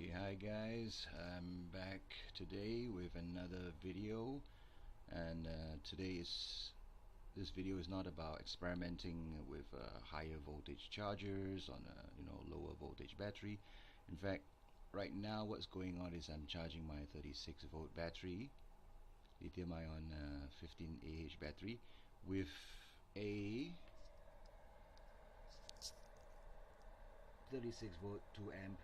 Okay, hi guys, I'm back today with another video, and this video is not about experimenting with higher voltage chargers on a lower voltage battery. In fact, right now what's going on is I'm charging my 36 volt battery, lithium ion 15Ah battery, with a 36 volt 2 amp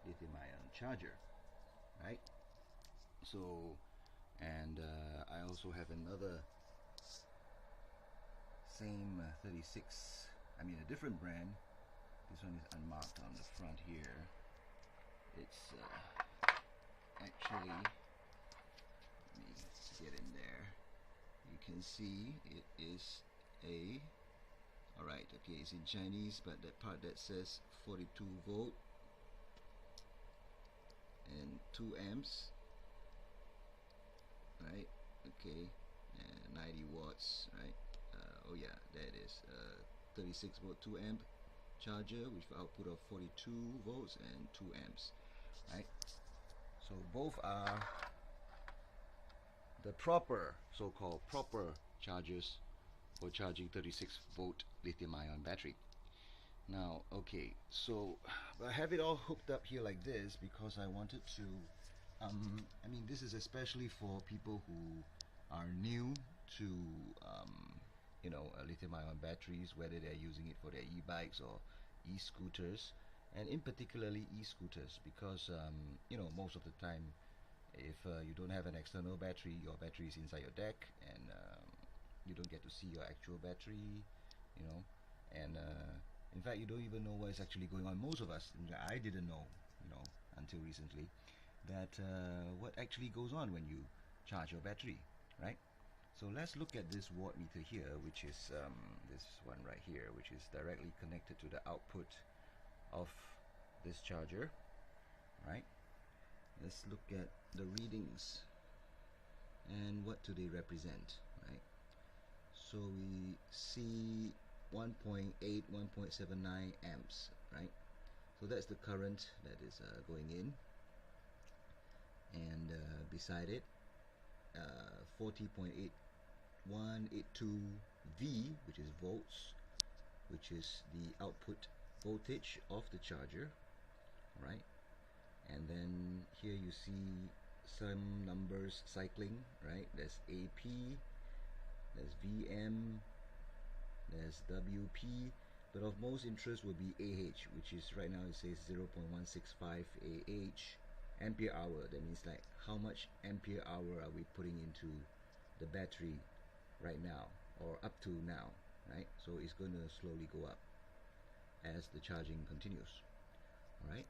lithium ion charger, right? So, and I also have another same 36, I mean a different brand. This one is unmarked on the front here. It's actually, let me get in there. You can see it is a, alright, okay, it's in Chinese, but that part that says 42 volt and 2 amps, right? Okay, and 90 watts, right? Oh yeah, there it is. 36 volt 2 amp charger with output of 42 volts and 2 amps, right? So both are the proper, so-called proper chargers for charging 36 volt lithium ion battery. Now, okay, so I have it all hooked up here like this because I wanted to, I mean, this is especially for people who are new to, lithium-ion batteries, whether they're using it for their e-bikes or e-scooters, and in particularly e-scooters, because, most of the time, if you don't have an external battery, your battery is inside your deck, and you don't get to see your actual battery, and in fact, you don't even know what is actually going on. Most of us, I didn't know, until recently, that what actually goes on when you charge your battery, right? So let's look at this watt meter here, which is this one right here, which is directly connected to the output of this charger, right? Let's look at the readings and what do they represent, right? So we see 1.8, 1.79 amps, right? So that's the current that is going in, and beside it 40.8182 V, which is volts, which is the output voltage of the charger, right? And then here you see some numbers cycling, right? There's AP, there's VM, there's WP, but of most interest would be AH, which is right now it says 0.165 AH, ampere hour. That means like how much ampere hour are we putting into the battery right now, or up to now, right? So it's going to slowly go up as the charging continues. Alright,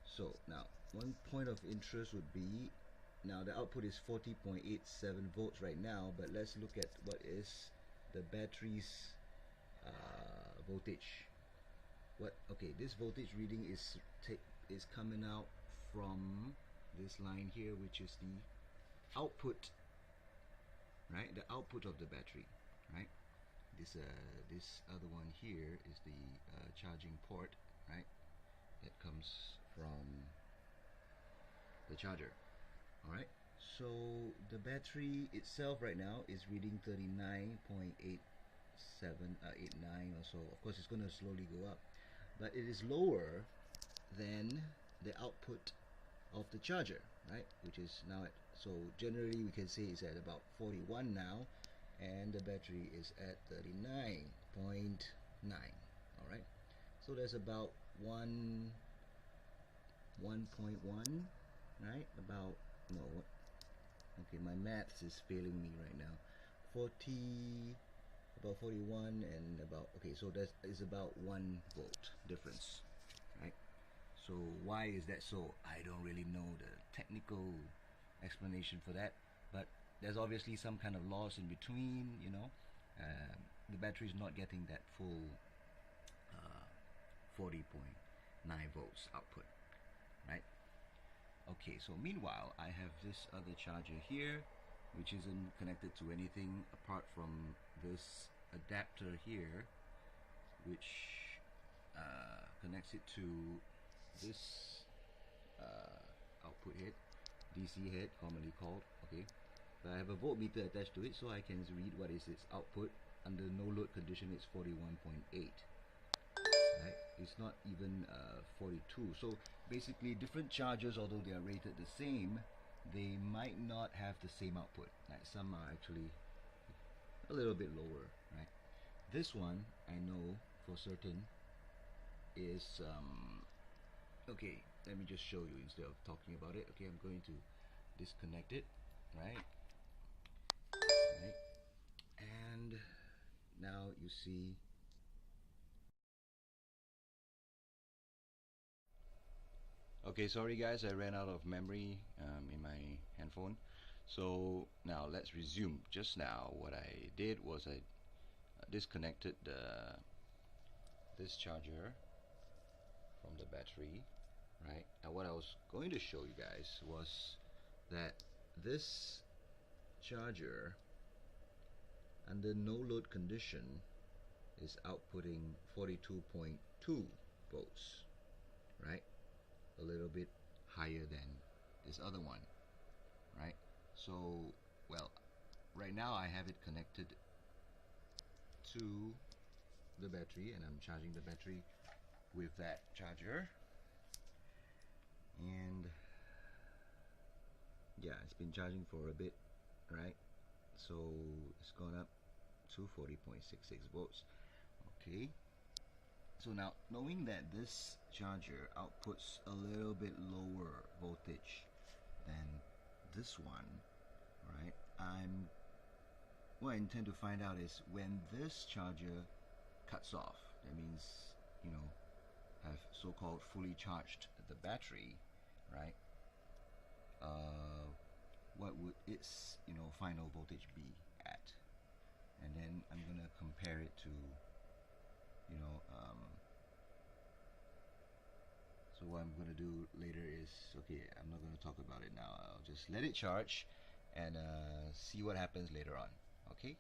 so now one point of interest would be, now the output is 40.87 volts right now, but let's look at what is the battery's voltage. Okay, this voltage reading is coming out from this line here, which is the output, right? The output of the battery, right? This other one here is the charging port, right? That comes from the charger. All right. So the battery itself right now is reading 39.8789 or so. Of course, it's going to slowly go up, but it is lower than the output of the charger, right? Which is now at, so generally we can say it's at about 41 now, and the battery is at 39.9. All right. So there's about 1.1, right? About, no, okay, my maths is failing me right now. 40, about 41 and about, okay, so that is about 1 volt difference, right? So why is that so? I don't really know the technical explanation for that, but there's obviously some kind of loss in between, the battery is not getting that full 40.9 volts output, right? Okay, so meanwhile I have this other charger here, which isn't connected to anything apart from this adapter here, which connects it to this output head, DC head commonly called. Okay, but I have a voltmeter attached to it, so I can read what is its output. Under no load condition it's 41.8. Right? It's not even 42. So basically different chargers, although they are rated the same, they might not have the same output. Like some are actually a little bit lower, right? This one I know for certain is okay, let me just show you instead of talking about it. Okay, I'm going to disconnect it, right? Right. And now you see. Okay, sorry guys, I ran out of memory in my handphone. So now let's resume. Just now what I did was I disconnected this charger from the battery, right? And what I was going to show you guys was that this charger under no load condition is outputting 42.2 volts, right? A little bit higher than this other one, right? So, well, right now I have it connected to the battery and I'm charging the battery with that charger, and yeah, it's been charging for a bit, right? So it's gone up to 40.66 volts. Okay, so now knowing that this charger outputs a little bit lower voltage than this one, right? What I intend to find out is when this charger cuts off, that means, you know, have so-called fully charged the battery, right? What would its, you know, final voltage be at? And then I'm gonna compare it to, you know, so what I'm gonna do later is, okay, I'm not gonna talk about it now. I'll just let it charge and see what happens later on. Okay.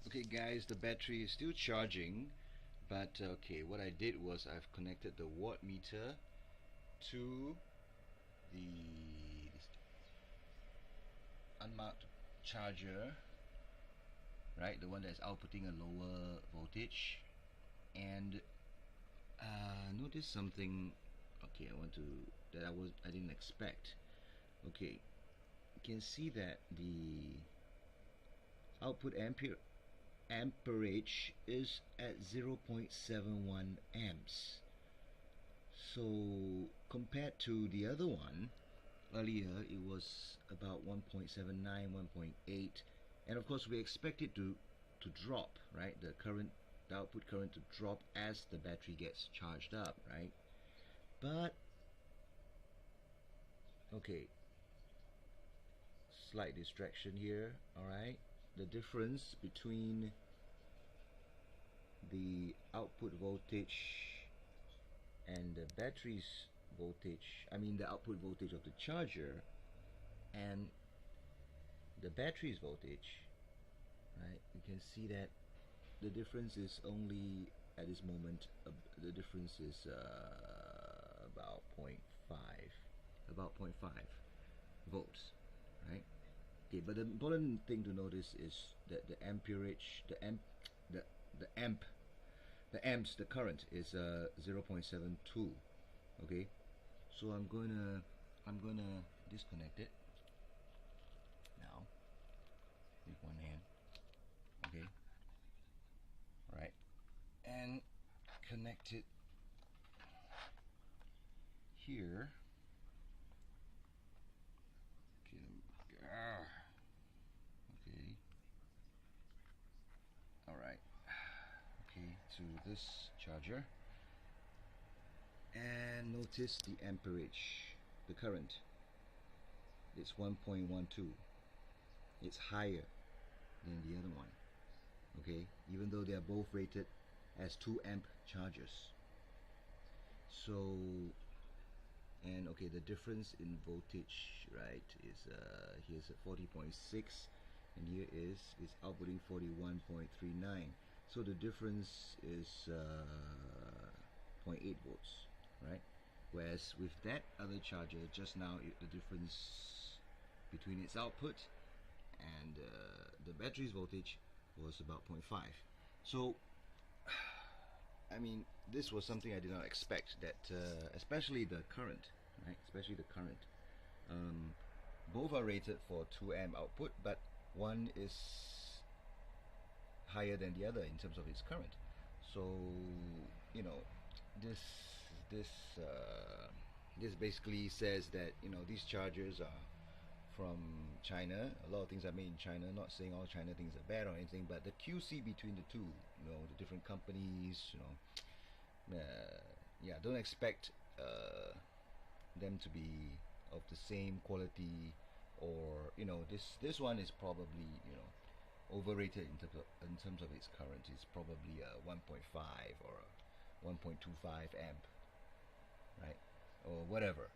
Okay guys, the battery is still charging, but okay, what I did was I've connected the watt meter to the unmarked charger, right, the one that's outputting a lower voltage. And notice something, okay, I didn't expect. Okay, you can see that the output amperage is at 0.71 amps. So compared to the other one earlier, it was about 1.79, 1.8, and of course we expect it to drop, right? The output current to drop as the battery gets charged up, right? But okay, slight distraction here. All right, the difference between the output voltage and the battery's voltage, I mean the output voltage of the charger and the battery's voltage, right? You can see that the difference is only at this moment, the difference is about 0.5, about 0.5 volts, right? Okay, but the important thing to notice is that the amperage, the the amp, the amps, the current is 0.72. Okay, so I'm gonna disconnect it now with one hand. Okay, right, and connect it here. Okay, okay, all right. Okay, to this charger, and notice the amperage, the current. It's 1.12. It's higher than the other one. Okay, even though they are both rated as 2 amp chargers. So, and okay, the difference in voltage, right, is here's a 40.6 and here is outputting 41.39. So the difference is zero point 0.8 volts, right? Whereas with that other charger, just now the difference between its output and the battery's voltage was about zero point 0.5. So, I mean, this was something I did not expect. That especially the current, right? Especially the current. Um, both are rated for 2 amp output, but one is higher than the other in terms of its current. So, you know, this this uh, this basically says that these chargers are from China. A lot of things are made in China. Not saying all China things are bad or anything, but the QC between the two, the different companies, yeah, don't expect them to be of the same quality, or this one is probably overrated in terms of its current. It's probably a 1.5 or a 1.25 amp, right? Or whatever.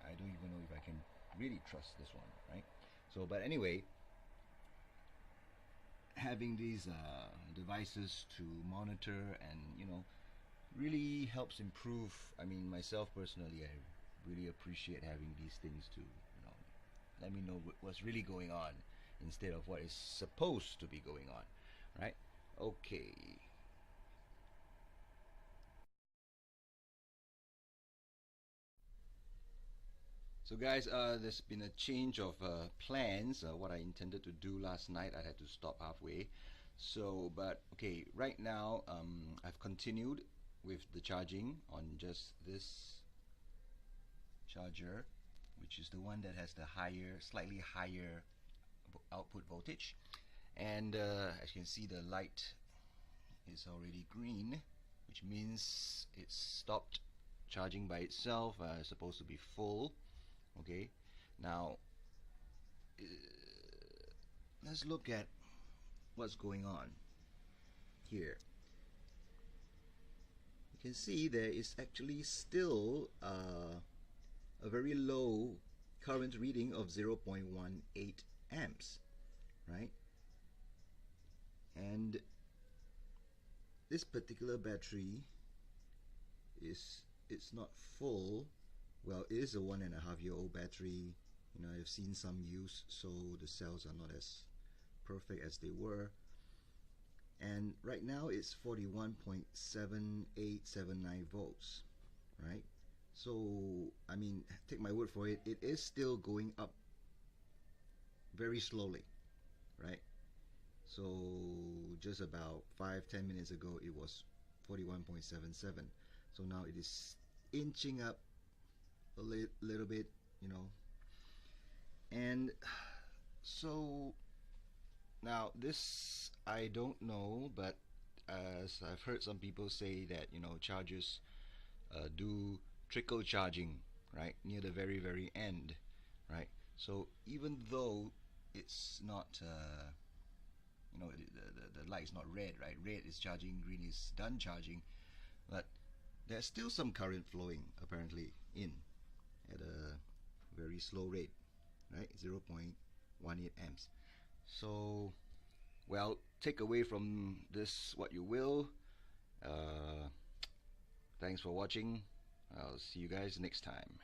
I don't even know if I can really trust this one, right? So, but anyway, having these devices to monitor and really helps improve. I mean, myself personally, I really appreciate having these things to let me know what's really going on instead of what is supposed to be going on, right? Okay. So guys, there's been a change of plans. What I intended to do last night, I had to stop halfway. So, but okay, right now I've continued with the charging on just this charger, which is the one that has the slightly higher output voltage. And as you can see, the light is already green, which means it's stopped charging by itself. It's supposed to be full. Okay, now uh, let's look at what's going on here. You can see there is actually still a very low current reading of 0.18 amps, right? And this particular battery it's not full. Well, it is a 1.5-year-old battery. I've seen some use, so the cells are not as perfect as they were. And right now it's 41.7879 volts, right? So, I mean, take my word for it, it is still going up very slowly, right? So just about 5-10 minutes ago it was 41.77. So now it is inching up a little bit, and so now this I don't know, but as I've heard some people say that chargers do trickle charging, right, near the very very end, right? So even though it's not the light is not red, right? Red is charging, green is done charging, but there's still some current flowing apparently in at a very slow rate, right? 0.18 amps. So, well, take away from this what you will. uh, Thanks for watching. I'll see you guys next time.